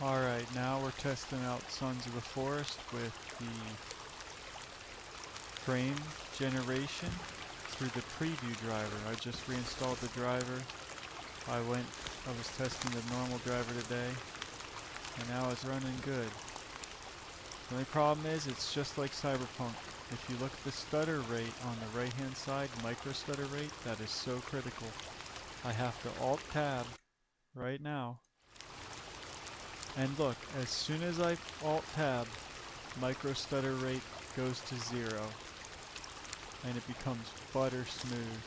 Alright, now we're testing out Sons of the Forest with the frame generation through the preview driver. I just reinstalled the driver. I was testing the normal driver today, and now it's running good. The only problem is it's just like Cyberpunk. If you look at the stutter rate on the right hand side, micro stutter rate, that is so critical. I have to Alt-Tab right now. And look, as soon as I Alt-Tab, micro stutter rate goes to 0. And it becomes butter smooth.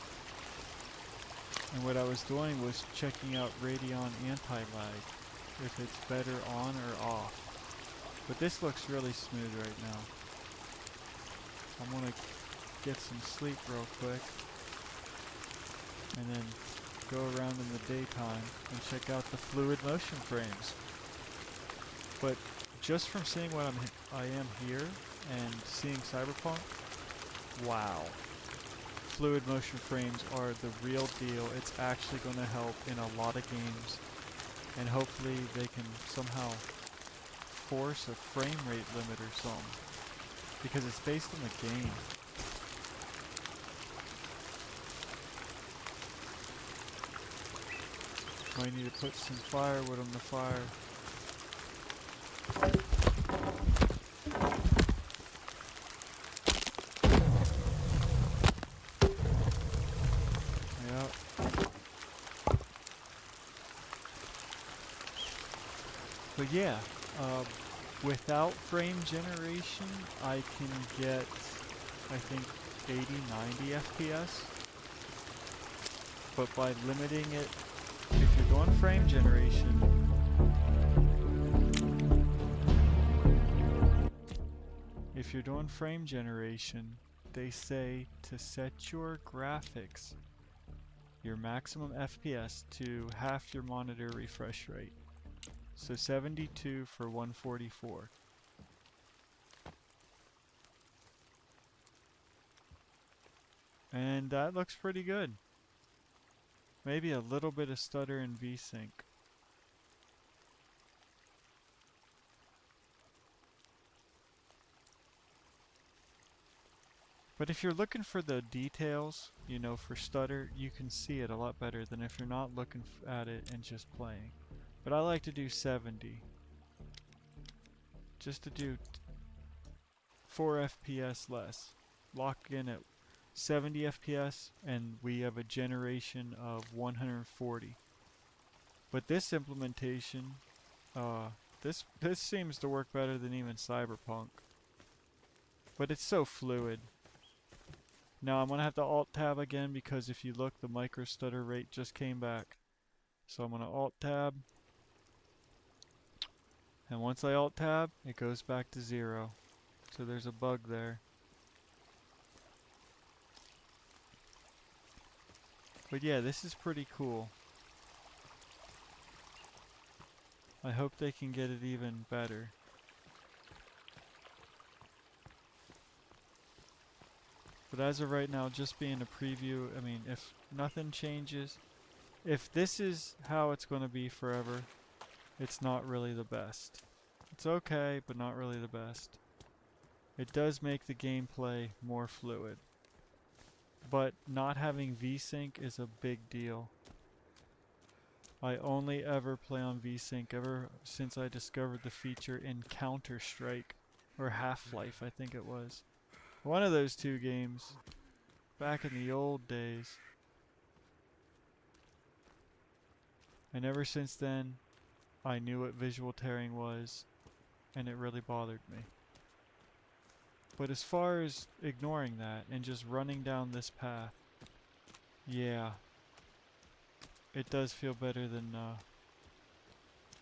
And what I was doing was checking out Radeon anti-lag, if it's better on or off. But this looks really smooth right now. I'm gonna get some sleep real quick. And then go around in the daytime and check out the fluid motion frames. But just from seeing what I am here and seeing Cyberpunk, wow. Fluid motion frames are the real deal. It's actually going to help in a lot of games. And hopefully they can somehow force a frame rate limit or something. Because it's based on the game. Might need to put some firewood on the fire. But yeah, without frame generation, I can get, I think, 80, 90 FPS. But by limiting it, if you're doing frame generation, they say to set your graphics, your maximum FPS, to half your monitor refresh rate. So 72 for 144. And that looks pretty good. Maybe a little bit of stutter in VSync. But if you're looking for the details, you know, for stutter, you can see it a lot better than if you're not looking at it and just playing. But I like to do 70. Just to do 4 FPS less. Lock in at 70 FPS and we have a generation of 140. But this implementation, this seems to work better than even Cyberpunk. But it's so fluid. Now I'm going to have to Alt-Tab again because if you look, the micro stutter rate just came back. So I'm going to Alt-Tab. And once I Alt-Tab, it goes back to 0. So there's a bug there. But yeah, this is pretty cool. I hope they can get it even better. But as of right now, just being a preview, I mean, if nothing changes, if this is how it's going to be forever, it's not really the best. It's okay, but not really the best. It does make the gameplay more fluid. But not having VSync is a big deal. I only ever play on VSync ever since I discovered the feature in Counter-Strike, or Half-Life I think it was. One of those two games, back in the old days. And ever since then, I knew what visual tearing was, and it really bothered me. But as far as ignoring that and just running down this path, yeah, it does feel better than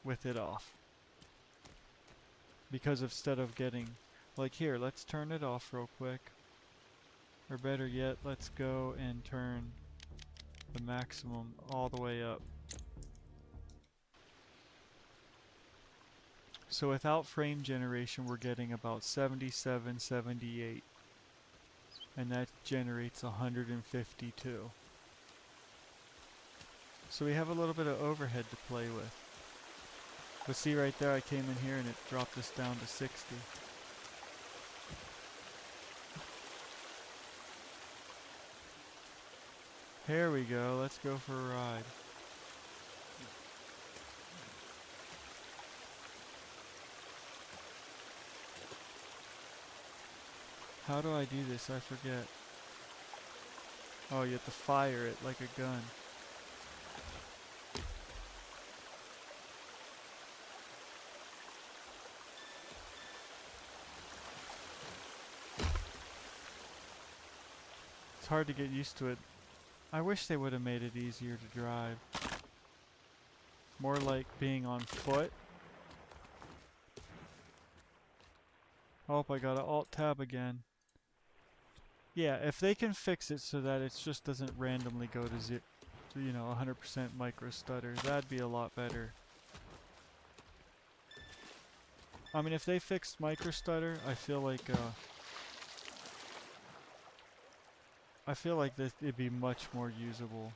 with it off. Because instead of getting, like here, let's turn it off real quick. Or better yet, let's go and turn the maximum all the way up. So without frame generation, we're getting about 77, 78. And that generates 152. So we have a little bit of overhead to play with. But see right there, I came in here and it dropped us down to 60. Here we go, let's go for a ride. How do I do this? I forget. Oh, you have to fire it like a gun. It's hard to get used to it. I wish they would have made it easier to drive. More like being on foot. Oh, I got to Alt-Tab again. Yeah, if they can fix it so that it just doesn't randomly go to 100% micro stutter, that'd be a lot better. I mean, if they fixed micro stutter, I feel like this it'd be much more usable.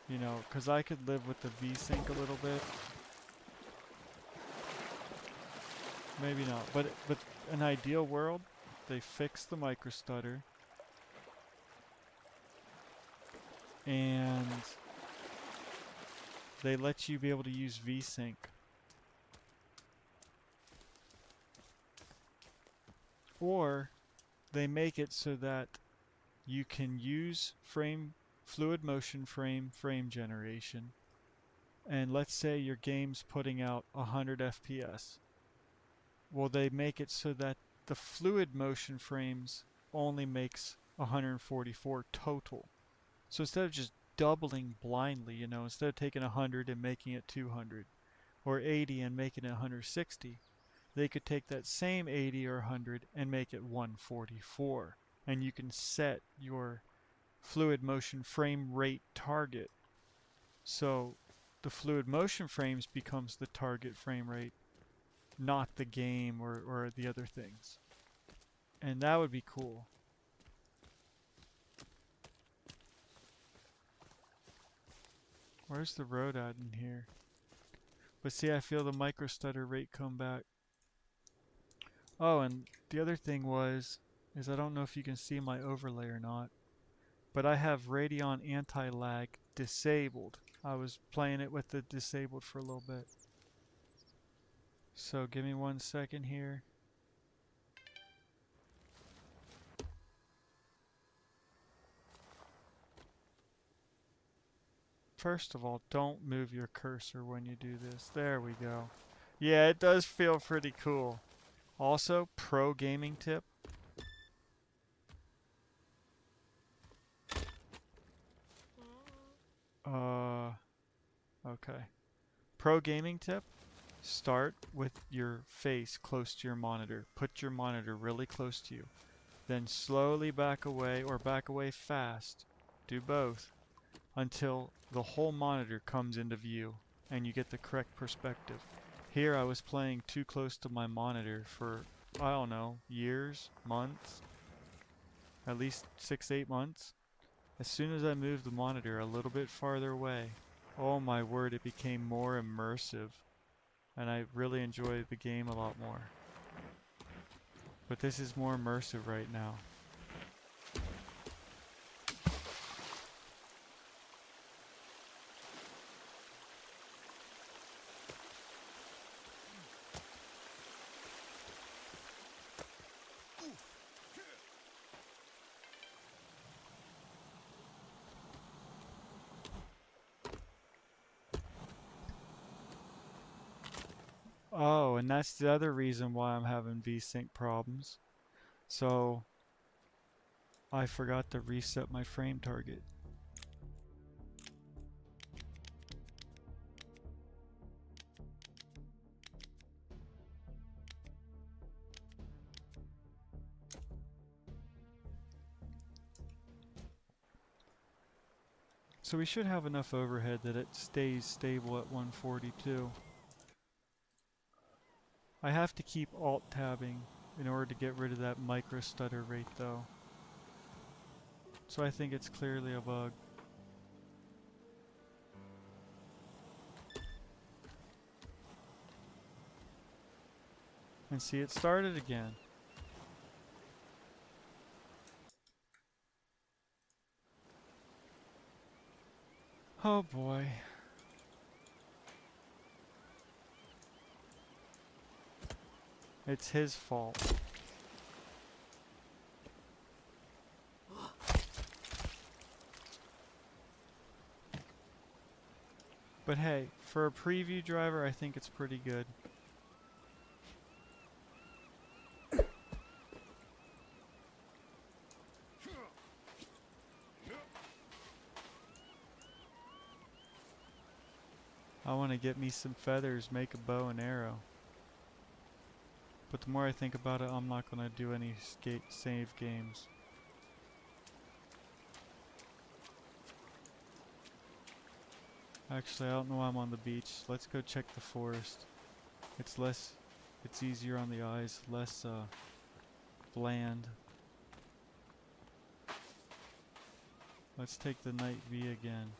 You know, because I could live with the VSync a little bit. Maybe not, but an ideal world, they fix the micro stutter, and they let you be able to use VSync. Or they make it so that you can use fluid motion frame generation, and let's say your game's putting out 100 FPS. Well, they make it so that the fluid motion frames only makes 144 total. So instead of just doubling blindly, you know, instead of taking 100 and making it 200, or 80 and making it 160, they could take that same 80 or 100 and make it 144. And you can set your fluid motion frame rate target. So the fluid motion frames becomes the target frame rate, not the game or the other things. And that would be cool. Where's the road at in here? But see, I feel the micro stutter rate come back. Oh, and the other thing is I don't know if you can see my overlay or not, but I have Radeon anti-lag disabled. I was playing it with it disabled for a little bit. So give me 1 second here. First of all, don't move your cursor when you do this. There we go. Yeah, it does feel pretty cool. Also, pro gaming tip. Okay. Pro gaming tip. Start with your face close to your monitor. Put your monitor really close to you. Then slowly back away or back away fast. Do both until the whole monitor comes into view and you get the correct perspective. Here I was playing too close to my monitor for, I don't know, years, months, at least 6-8 months. As soon as I moved the monitor a little bit farther away, oh my word, it became more immersive. And I really enjoy the game a lot more. But this is more immersive right now. Oh, and that's the other reason why I'm having VSync problems. So I forgot to reset my frame target. So we should have enough overhead that it stays stable at 142. I have to keep Alt-tabbing in order to get rid of that micro stutter rate though. So I think it's clearly a bug. and see it started again. Oh boy. It's his fault. But hey, for a preview driver, I think it's pretty good. I want to get me some feathers, make a bow and arrow. But the more I think about it, I'm not going to do any save games. Actually, I don't know why I'm on the beach. Let's go check the forest. It's easier on the eyes, less bland. Let's take the night V again.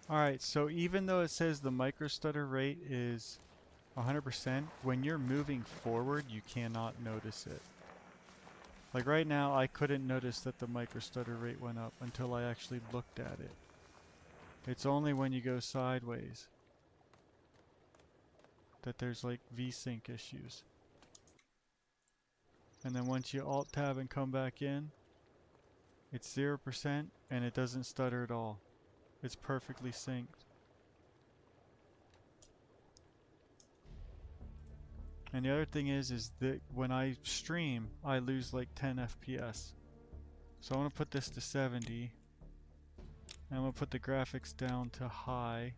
Alright, so even though it says the micro stutter rate is 100%, when you're moving forward, you cannot notice it. Like right now, I couldn't notice that the micro stutter rate went up until I actually looked at it. It's only when you go sideways that there's like VSync issues. And then once you Alt Tab and come back in, it's 0% and it doesn't stutter at all. It's perfectly synced. And the other thing is that when I stream, I lose like 10 FPS. So I want to put this to 70. And I'm going to put the graphics down to high.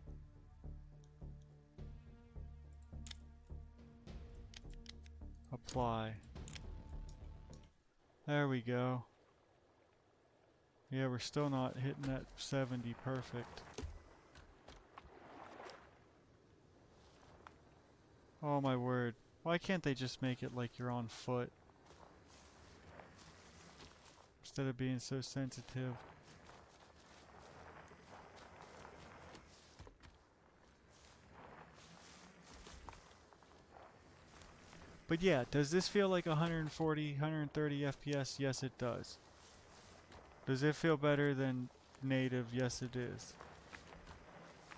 Apply. There we go. Yeah, we're still not hitting that 70 perfect. Oh my word. Why can't they just make it like you're on foot? Instead of being so sensitive. But yeah, does this feel like 140, 130 FPS? Yes, it does. Does it feel better than native? Yes, it is.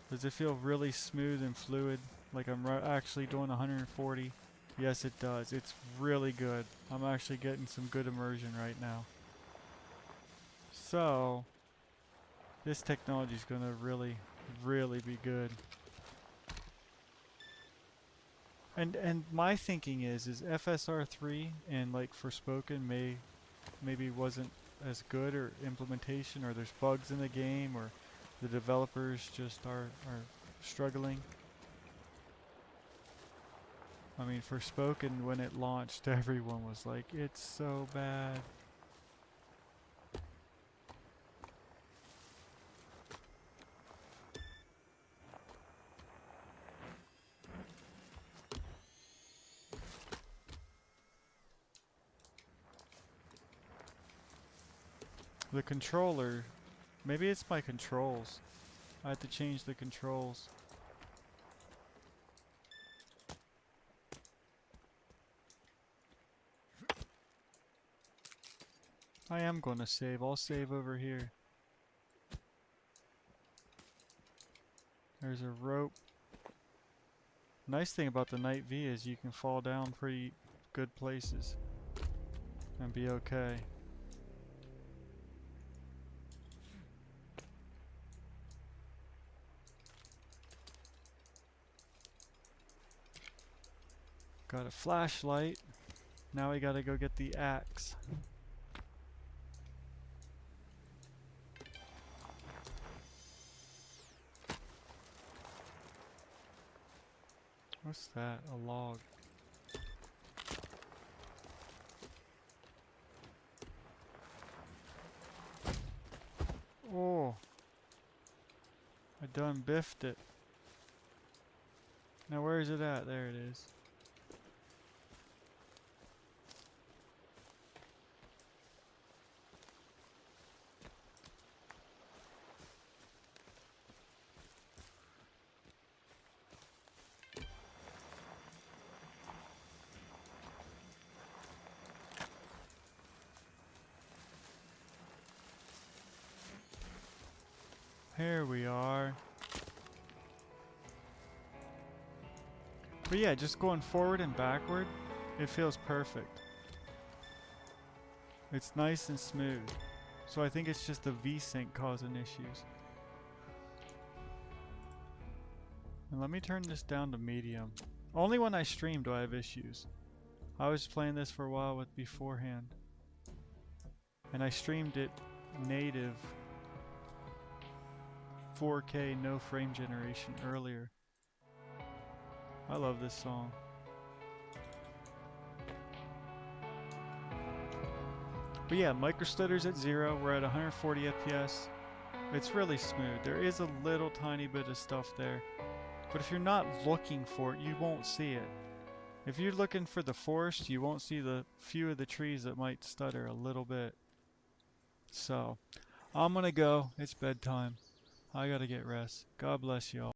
Does it feel really smooth and fluid? Like I'm actually doing 140? Yes, it does. It's really good. I'm actually getting some good immersion right now. So, this technology is going to really, really be good. And my thinking is FSR3 and like Forspoken maybe wasn't as good, or implementation, or there's bugs in the game, or the developers just are struggling. I mean, Forspoken, when it launched, everyone was like, it's so bad. The controller, maybe it's my controls. I have to change the controls. I am going to save. I'll save over here. There's a rope. Nice thing about the Night V is you can fall down pretty good places and be okay. Got a flashlight. Now we gotta go get the axe. What's that? A log. Oh, I done biffed it. Now where is it at? There it is. Here we are. But yeah, just going forward and backward, it feels perfect. It's nice and smooth. So I think it's just the V-Sync causing issues. And let me turn this down to medium. Only when I stream do I have issues. I was playing this for a while with beforehand. And I streamed it native 4K no frame generation earlier. I love this song. But yeah, micro stutters at 0. We're at 140 FPS. It's really smooth. There is a little tiny bit of stuff there. But if you're not looking for it, you won't see it. If you're looking for the forest, you won't see the few of the trees that might stutter a little bit. So, I'm gonna go. It's bedtime. I gotta get rest. God bless y'all.